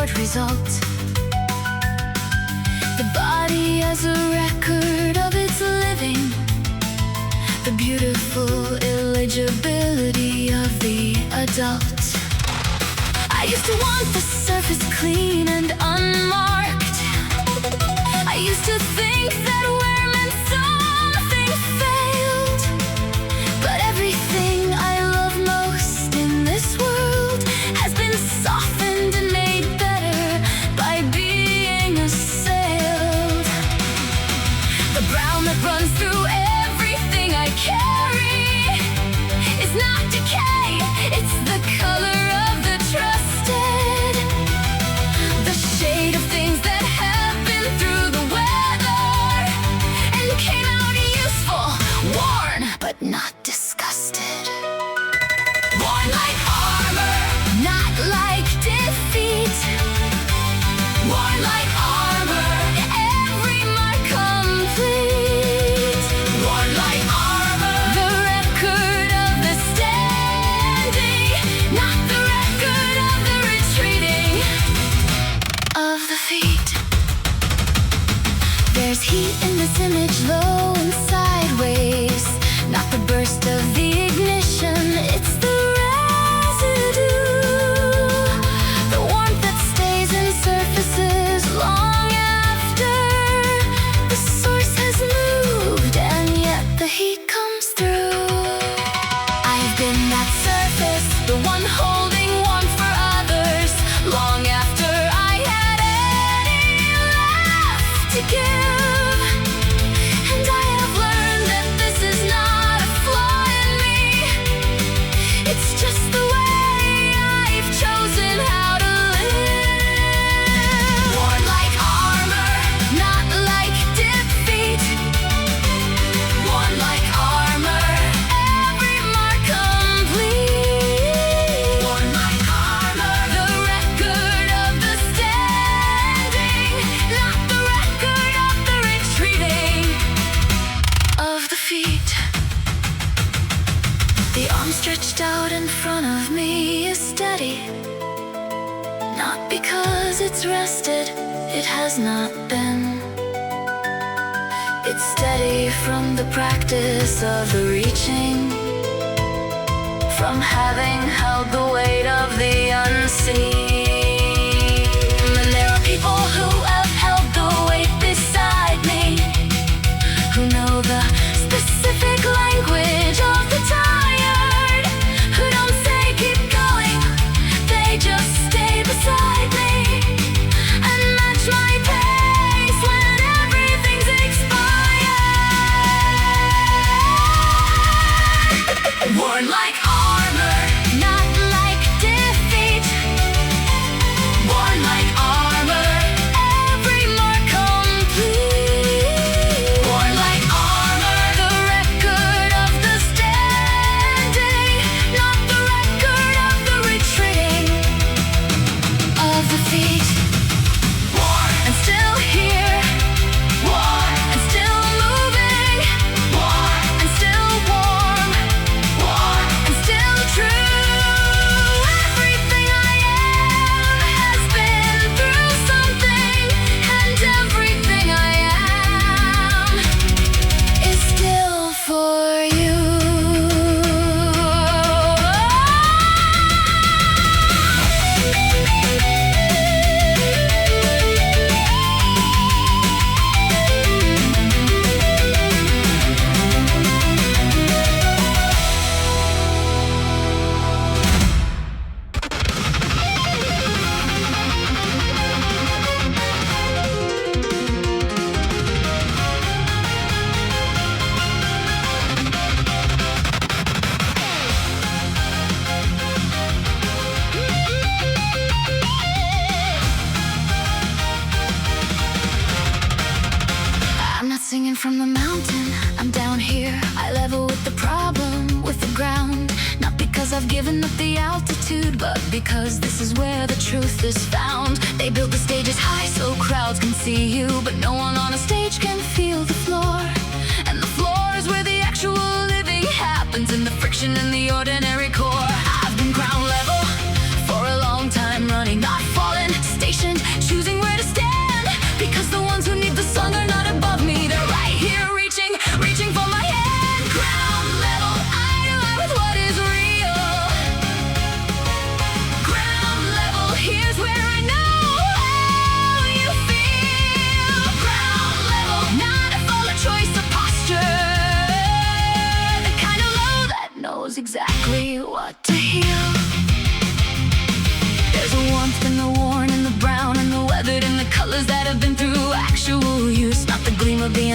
chord result. The body as a record of its living, the beautiful illegibility of the adult. I used to want the surface clean and unmarked. I used to think that wear meant something failed. But everything I love most in this world has been softened and made better by being assailed. The brown that runs through everything I carry is not decay, it's the color of the trusted. The shade of things that have been through the weather and came out useful, worn but not disgusted. Worn like armor, not like defeat. Worn like armor, every mark complete. Worn like armor, the record of the standing, not the record of the retreating of the feet. There's heat in this image, low and sideways, not the burst of the ignition, it's the residue, the warmth that stays in surfaces long after the source has moved, and yet the heat comes through. I've been that surface, the one holding warmth for others, long after I had any left to give. And I have learned that this is not a flaw in me, it's just the way I've chosen how to live. Worn like armor, not like defeat. Worn like armor, every mark complete. Worn like armor, the record of the standing, not the record of the retreating of the feet. The arm stretched out in front of me is steady, not because it's rested, it has not been. It's steady from the practice of the reaching, from having held the weight of the unseen. And there are people who have held the weight beside me, who know the specific language of the tired, who don't say keep going, they just stay beside me and match my pace when everything's expired. Worn like armor, not like defeat. Worn like armor, every mark complete. Worn like armor, the record of the standing, not the record of the retreating of the feet. Worn and still here, worn and still moving, worn and still warm, worn and still true. Everything I am has been through something, and everything I am is still for you. I'm not singing from the mountain, I'm down here. I level with the problem, with the ground. Not because I've given up the altitude, but because this is where the truth is found. They build the stages high so crowds can see you, but no one on a stage can feel the floor. And the floor is where the actual living happens, in the friction in the ordinary core. I've been ground level for a long time running, not falling, stationary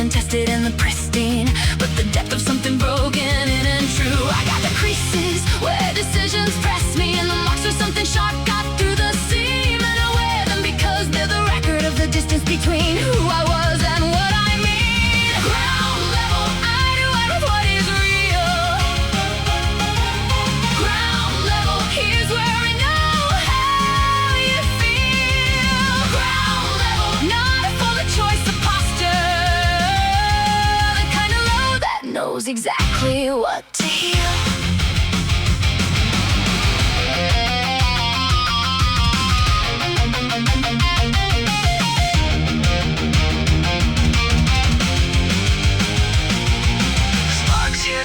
and tested and the pristine, but the depth of something broken in and true. I got the creases where decisions press me, and the marks where something sharp got through the seam. And I wear them because they're the record of the distance between who I was and what I mean. Ground level, eye to eye with what is real. Ground level, here's where I know how you feel. Ground level, not a full of choice of posture, the kind of low that knows exactly what to heal.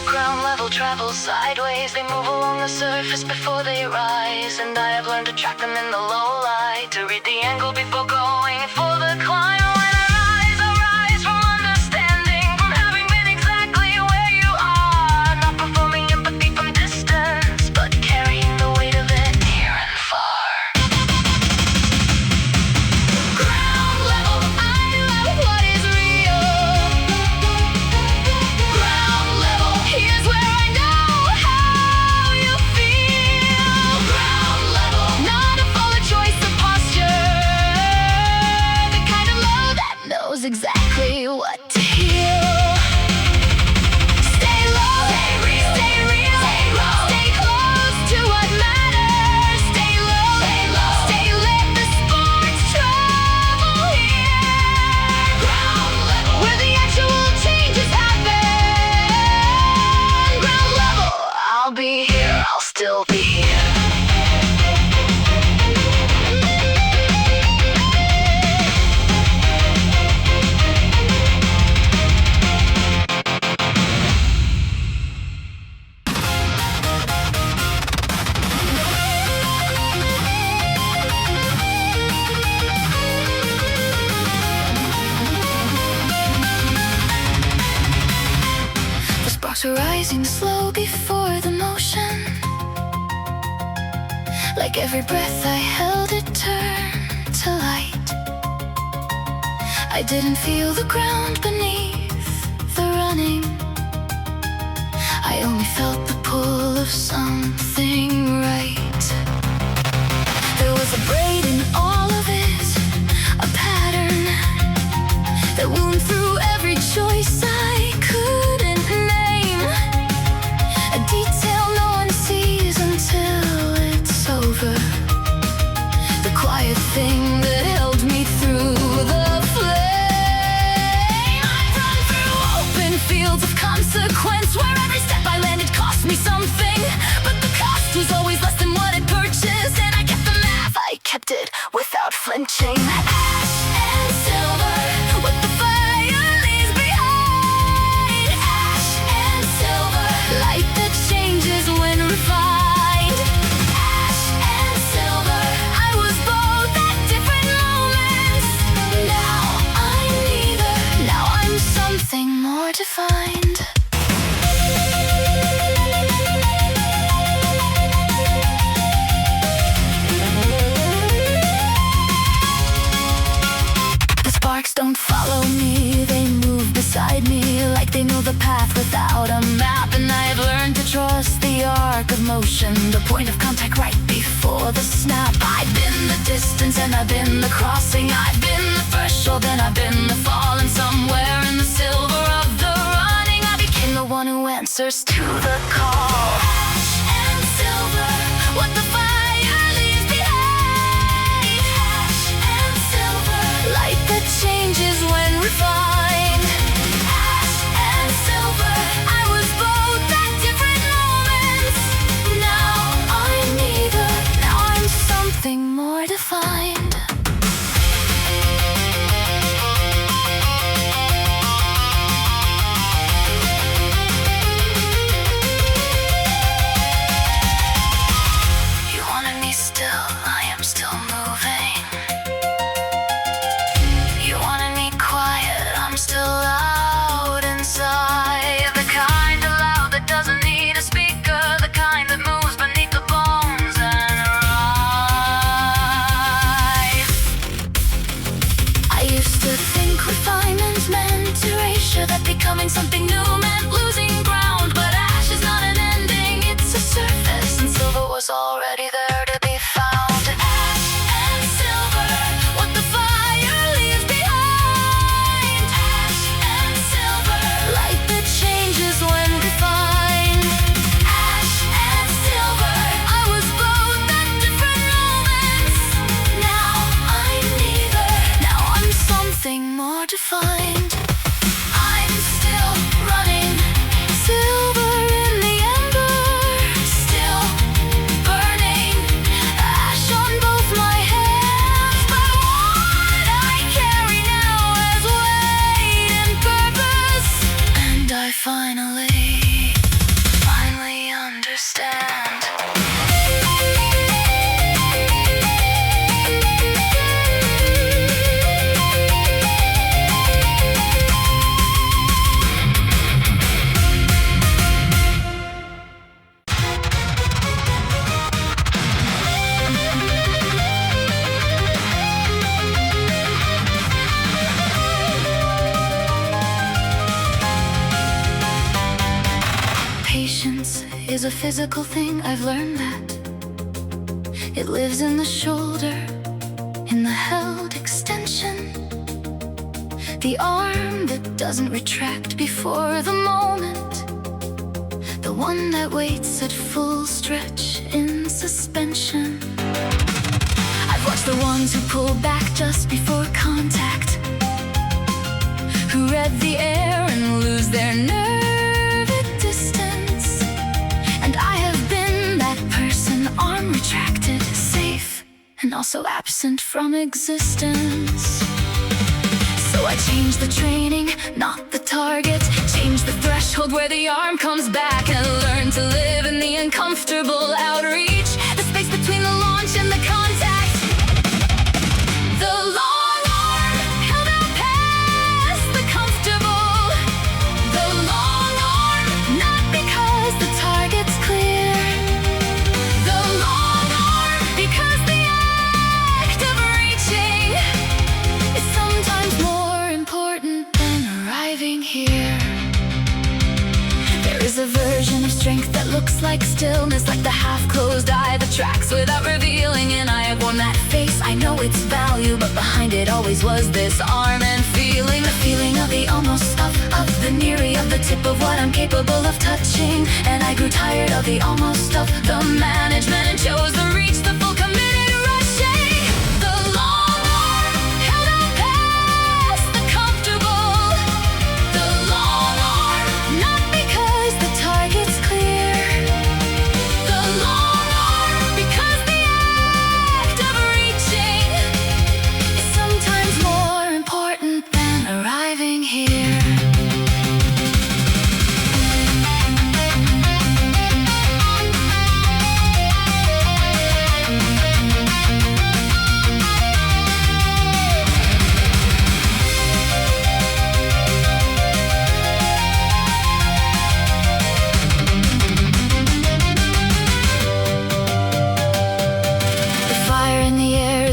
Ground level travel sideways. They move along the surface before they rise, and I have learned to track them in the low light, to read the angle before going for the climb. When I rise from understanding, from having been exactly where you are, not performing empathy from distance, but carrying the weight of it near and far. Ground level, eye to eye with what is real. Ground level, here's where I know how you feel. Ground level, not a full of choice of posture, the kind of low that knows exactly what to heal. Stay low, stay real, stay low, stay close to what matters. Stay low, stay lit, the sparks travel here. Ground level, where the actual changes happen. Ground level, I'll be here, I'll still be here. The sparks are rising slow before the motion. Like every breath I held it turn to light. I didn't feel the ground beneath the running. I only felt the pull of something right. There was a braid in all of it, a pattern that wound through every choice I couldn't name. A detail no one sees until it's over. The quiet thing that held me through the flame. I've run through open fields of consequence, where every step I landed cost me something, but the cost was always less than what it purchased. And I kept the math, I kept it without flinching. Ash and silver, what the fire leaves behind. Ash and silver, light that changes when refined. Ash and silver, I was both at different moments. Now I'm neither, now I'm something more defined. The sparks don't follow me, they move beside me, like they know the path without a map. And I've learned to trust the arc of motion, the point of contact right before the snap. I've been the distance and I've been the crossing. I've been the threshold and I've been the fall, and somewhere in the silver of the running, I became the one who answers to the call. Ash and silver, what the fire leaves behind. Ash and silver, light that changes when refined. Ash and silver, I was both at different moments. Now I'm neither, now I'm something more defined. becoming something new meant losing ground. But ash is not an ending, it's a surface, and silver was already there to be found. Ash and silver, what the fire leaves behind. Ash and silver, light that changes when refined. Ash and silver, I was both at different moments. Now I'm neither, now I'm something more defined. I'm still running, silver in the ember, still burning, ash on both my hands. But what I carry now has weight and purpose, and I finally understand. Patience is a physical thing, I've learned that. It lives in the shoulder, in the held extension, the arm that doesn't retract before the moment, the one that waits at full stretch in suspension. I've watched the ones who pull back just before contact, who read the air and lose their nerve at distance. And I have been that person, arm retracted, safe, and also absent from existence. So I change the training, not the target. Change the threshold where the arm comes back, and learn to live in the uncomfortable outreach, the space between the launch and the contact. The long arm held out past the comfortable. The long arm, not because the target's clear. The long arm, because the act of reaching is sometimes more important than arriving here. There is a version of strength that looks like stillness, like the half-closed eye that tracks without revealing. And I have worn that face, I know its value, but behind it always was this arm and feeling. The feeling of the almost, of the neary, of the tip of what I'm capable of touching. And I grew tired of the almost, of the management, and chose the reach, the full committed rushing. The long arm held out past the comfortable. The long arm, not because the target's clear. The long arm, because the act of reaching is sometimes more important than arriving here.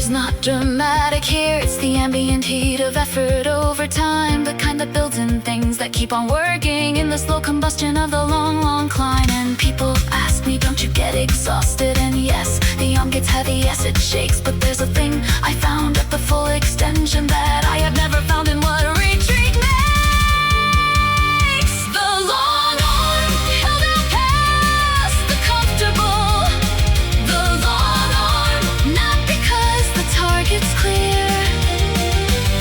Not dramatic here, it's the ambient heat of effort over time, the kind that builds in things that keep on working in the slow combustion of the long climb. And people ask me, don't you get exhausted? And yes, the arm gets heavy, yes it shakes, but there's a thing I found at the full extension that I have never found in what a retreat makes. The long arm held out past the comfortable. The long arm, not because the target's clear.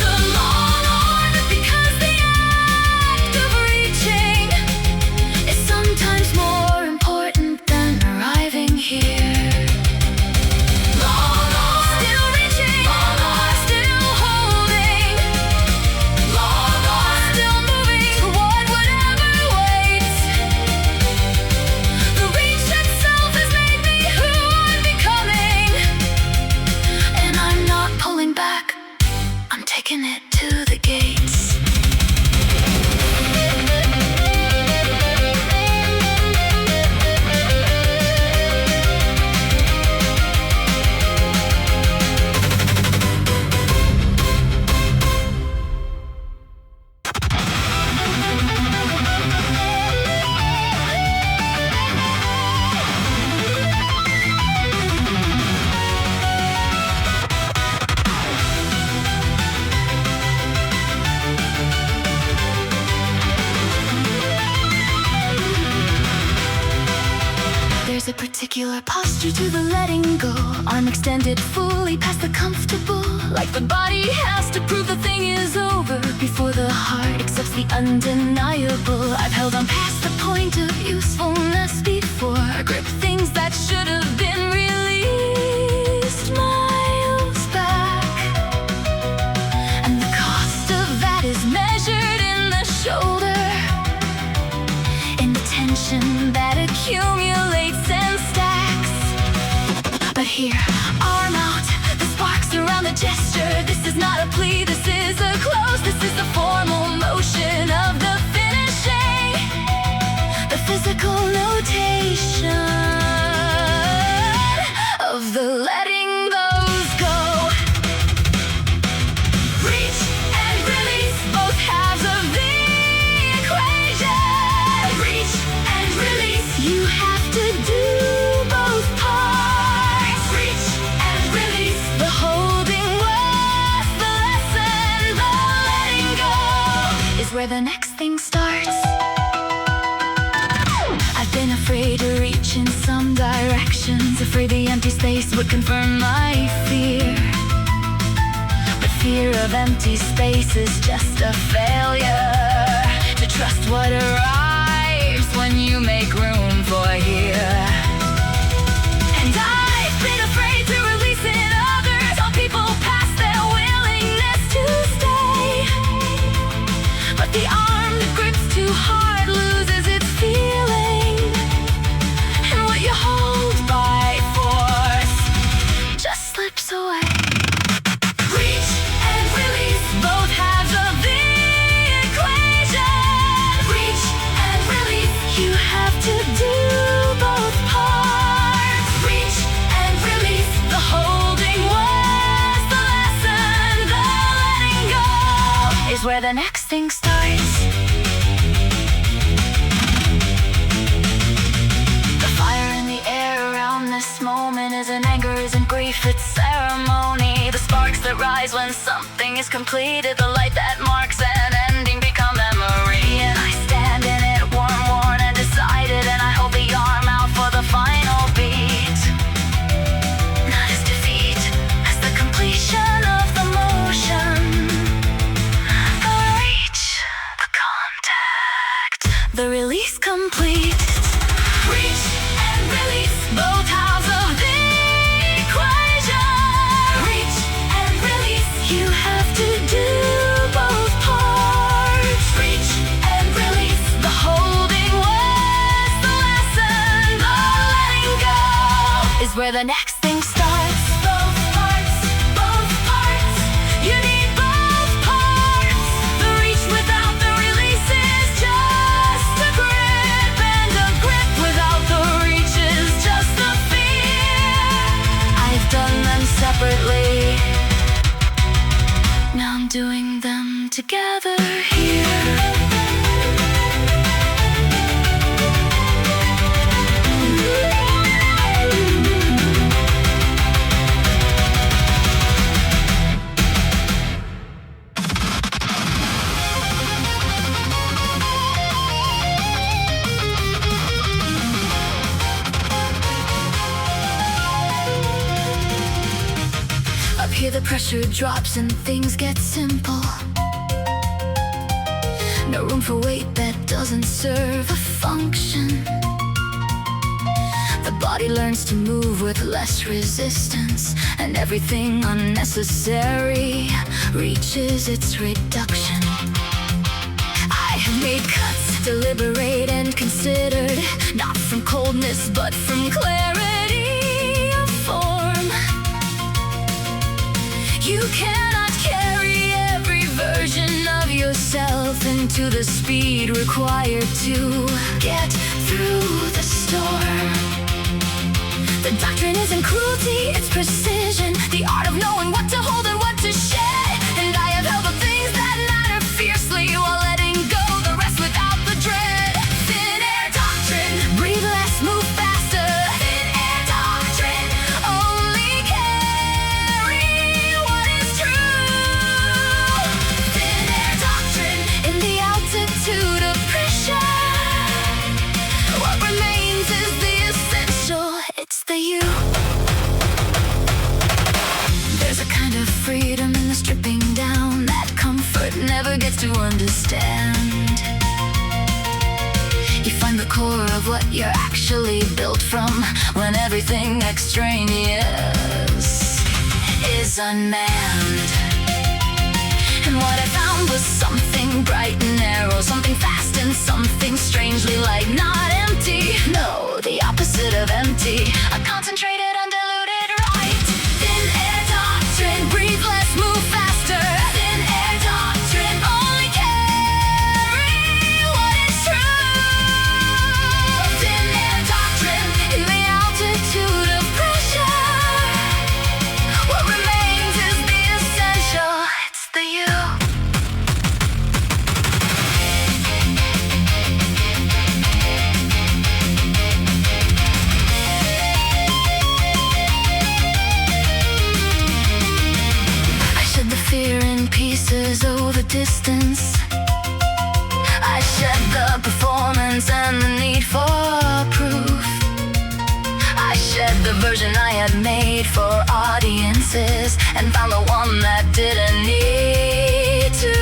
The long arm, because the act of reaching is sometimes more important than arriving here. Long arm, still reaching. Long arm, still holding. Long arm, still moving toward whatever waits. The reach itself has made me who I'm becoming, and I'm not pulling back, I'm taking it to the gates. our posture to the letting go. Arm extended fully past the comfortable, like the body has to prove the thing is over before the heart accepts the undeniable. I've held on past the point of usefulness before. I grip things that should have been released miles back, and the cost of that is measured in the shoulder, in the tension that accumulates and stacks. But here, arm out, the sparks around the gesture. This is not a plea, this is a close. This is the formal motion of the finishing, the physical notation of the letting those go. Reach and release, both halves of the equation. Reach and release, you have to do both parts. Reach and release, the holding was the lesson. The letting go is where the next thing starts. I've been afraid to reach in some directions, afraid the empty space would confirm my fear. But fear of empty space is just a failure to trust what arrives when you make room for here. And I've been afraid to release in others, all people past their willingness to stay. But the arm that grips too hard loses its feeling, and what you hold by force just slips away. Reach and release, both halves of the equation. Reach and release, you have to do both parts. Reach and release, the holding was the lesson. The letting go is where the next thing starts. The fire in the air around this moment isn't anger, isn't grief, it's ceremony. The sparks that rise when something is completed, the light that marks an ending become memory. And I stand in it, warm, worn, and decided, and I hold the arm out for the final beat. Not as defeat, as the completion of the motion. The reach, the contact, the release complete. Reach and release, both halves of the equation. Reach and release, you have to do both parts. Reach and release, the holding was the lesson. The letting go is where the next thing starts. Both parts, both parts, you need both parts. The reach without the release is just a grip, and a grip without the reach is just a fear. I've done them separately, now I'm doing them together here. Up here the pressure drops and things get simple. No room for weight that doesn't serve a function. The body learns to move with less resistance, and everything unnecessary reaches its reduction. I have made cuts, deliberate and considered, not from coldness but from clarity of form. You cannot carry every version of yourself into the speed required to get through the storm. The doctrine isn't cruelty, it's precision, the art of knowing what to hold and what to shed. And I have held the things that matter fiercely while letting go the rest without the dread. Thin air doctrine, breathe less, move faster. Thin air doctrine, only carry what is true. Thin air doctrine, in the altitude of pressure, what remains is the essential, it's the never gets to understand. You find the core of what you're actually built from when everything extraneous is unmanned. And what I found was something bright and narrow, something fast and something strangely light. Not empty, no, the opposite of empty. A concentrated, undiluted right. Thin air doctrine, breathe less, move faster. Thin air doctrine, only carry what is true. Thin air doctrine, in the altitude of pressure, what remains is the essential. It's the you. Fear in pieces over distance. I shed the performance and the need for proof. I shed the version I had made for audiences and found the one that didn't need to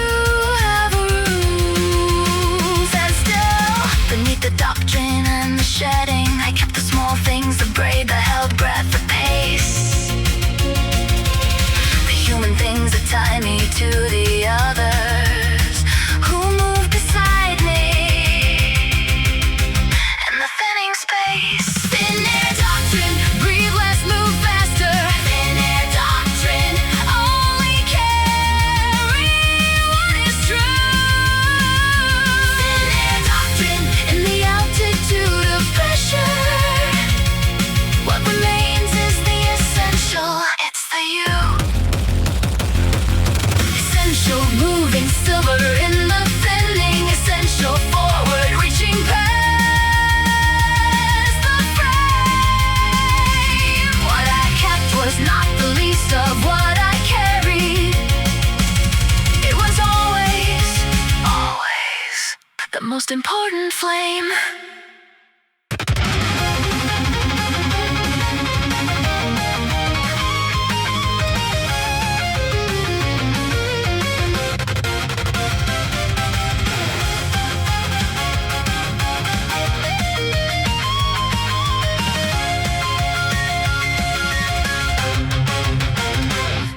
have rules. And still, beneath the doctrine and the shedding, I kept the small things, the braid, the held breath, the pace. Human things that tie me to the others who move beside me in the thinning space. Thin air doctrine, breathe less, move faster. Thin air doctrine, only carry what is true. Thin air doctrine, in the altitude of pressure, what remains is the essential. It's the you. Moving silver in the thinning, essential, forward reaching past the frame. What I kept was not the least of what I carried. It was always, always the most important flame.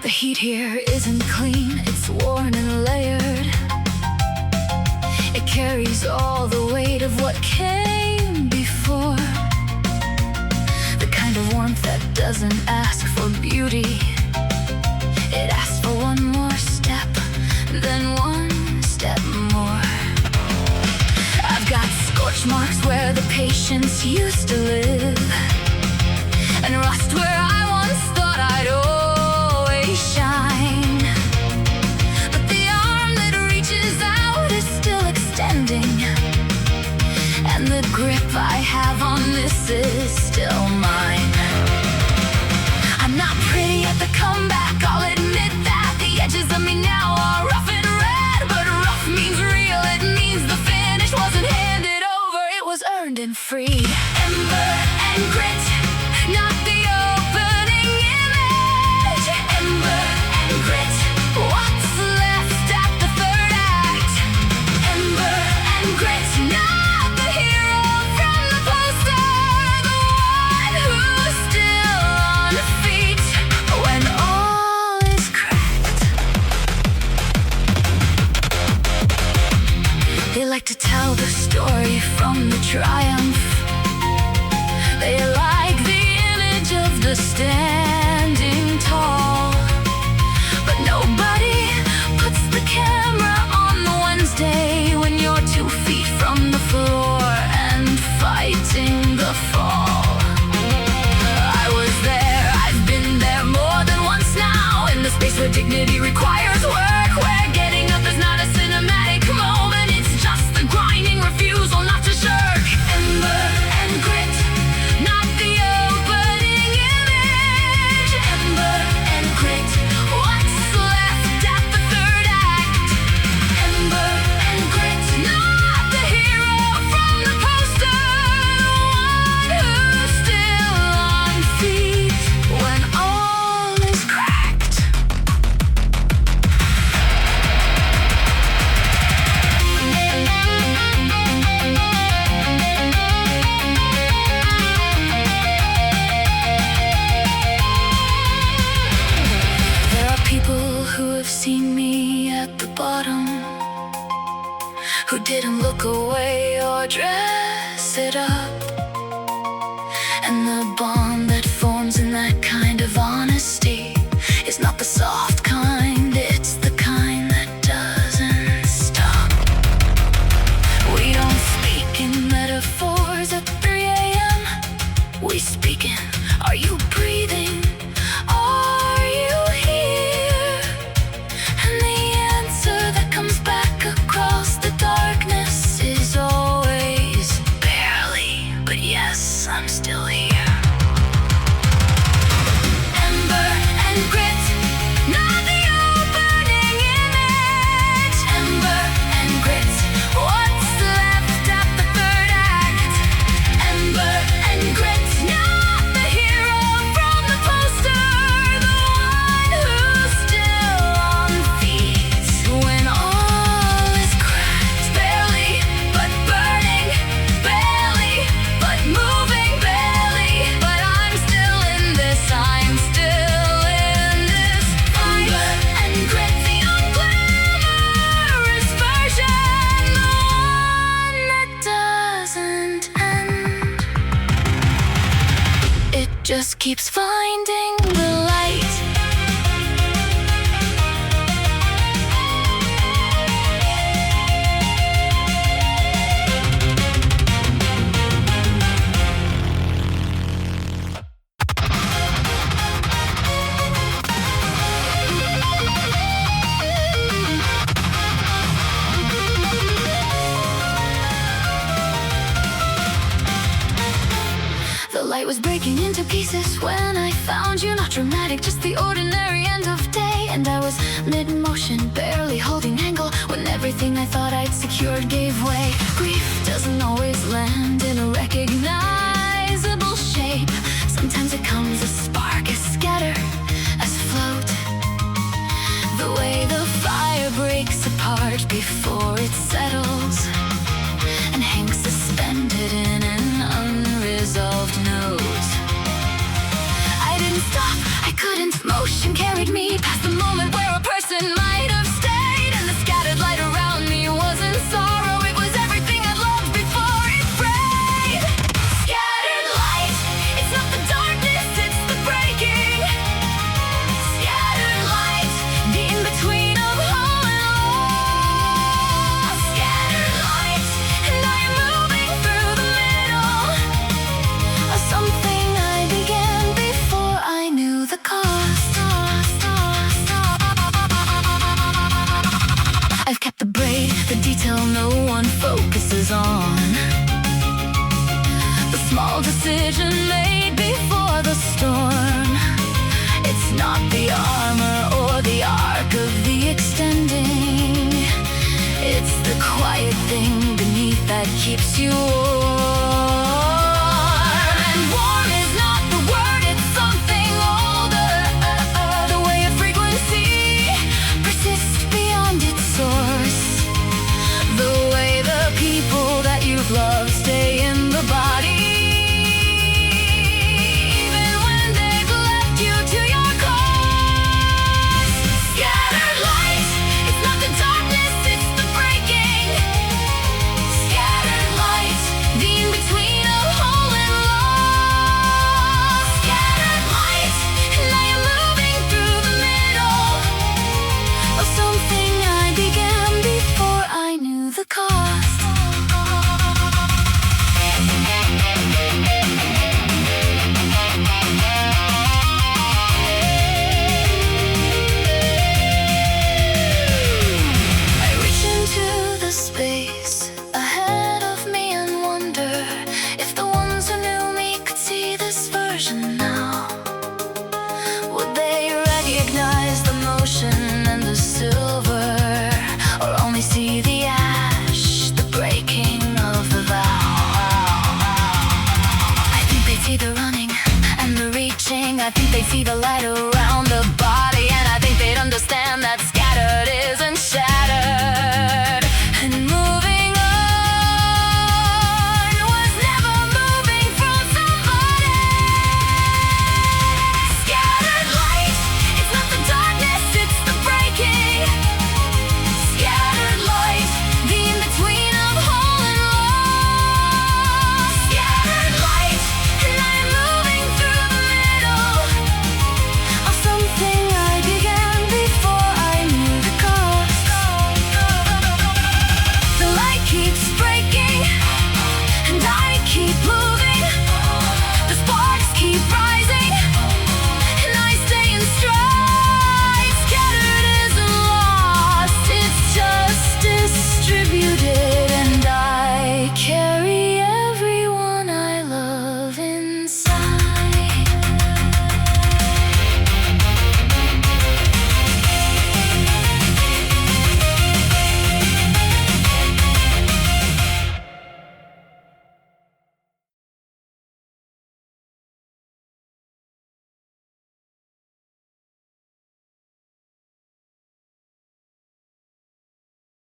The heat here isn't clean, it's worn and layered. It carries all the weight of what came before. The kind of warmth that doesn't ask for beauty. It asks for one more step, then one step more. I've got scorch marks where the patience used to live, and rust where I once thought I'd shine. But the arm that reaches out is still extending, and the grip I have on this is still mine. I'm not pretty at the comeback, I'll admit that. The edges of me now are rough and red, but rough means real, it means the finish wasn't handed over, it was earned and free. Ember and grit, not the opening image. Ember and grit, what's left at the third act? Ember and grit, not the hero from the poster, the one who's still on feet when all is cracked. They like to tell the story from the triumph. They like the image of the standing tall, but nobody puts the camera on the Wednesday when you're 2 feet from the floor and fighting the fall. I was there, I've been there more than once now, in the space where dignity requires work, where getting up is not a cinematic moment, it's just the grinding refusal not to shirk. Ember and grit, not the opening image. Ember and grit, what's left at the third act? Ember and grit, not the hero from the poster, the one who's still on feet when all is cracked. seen me at the bottom, who didn't look away or dress it up. And the bond that forms in that kind of honesty is not the soft kind, it's the kind that doesn't stop. We don't speak in metaphors at 3 a.m. We speak in, are you breathing? Are you here? And the answer that comes back across the darkness is always barely, but yes, I'm still here. Ember and grit, not the old burning image. Ember and grit, what's left at the third act? Ember and grit, not the hero from the poster, the one who's still on feet when all is cracked. Barely, but burning, barely, but moving, barely, but I'm still in this, I'm still in this. Ember and grit, the unglamorous version, the one that doesn't end. It just keeps finding the light. The light was breaking into pieces when I found you. Not dramatic, just the ordinary end of day. And I was mid-motion, barely holding angle, when everything I thought I'd secured gave way. Grief doesn't always land in a recognizable shape. Sometimes it comes as spark, as scatter, as float. The way the fire breaks apart before it settles and hangs suspended in an unresolved note. I didn't stop, I couldn't. Motion carried me past the moment where a person might have stayed. And the scattered light around me wasn't sorrow, it was everything I loved before it frayed. Scattered light, it's not the darkness, it's the breaking. Scattered light, the in-between of whole and lost. Scattered light, and I am moving through the middle of something I began before I knew the cost. I've kept the braid, the detail no one focuses on, the small decision made before the storm. It's not the armor or the arc of the extending, it's the quiet thing beneath that keeps you warm.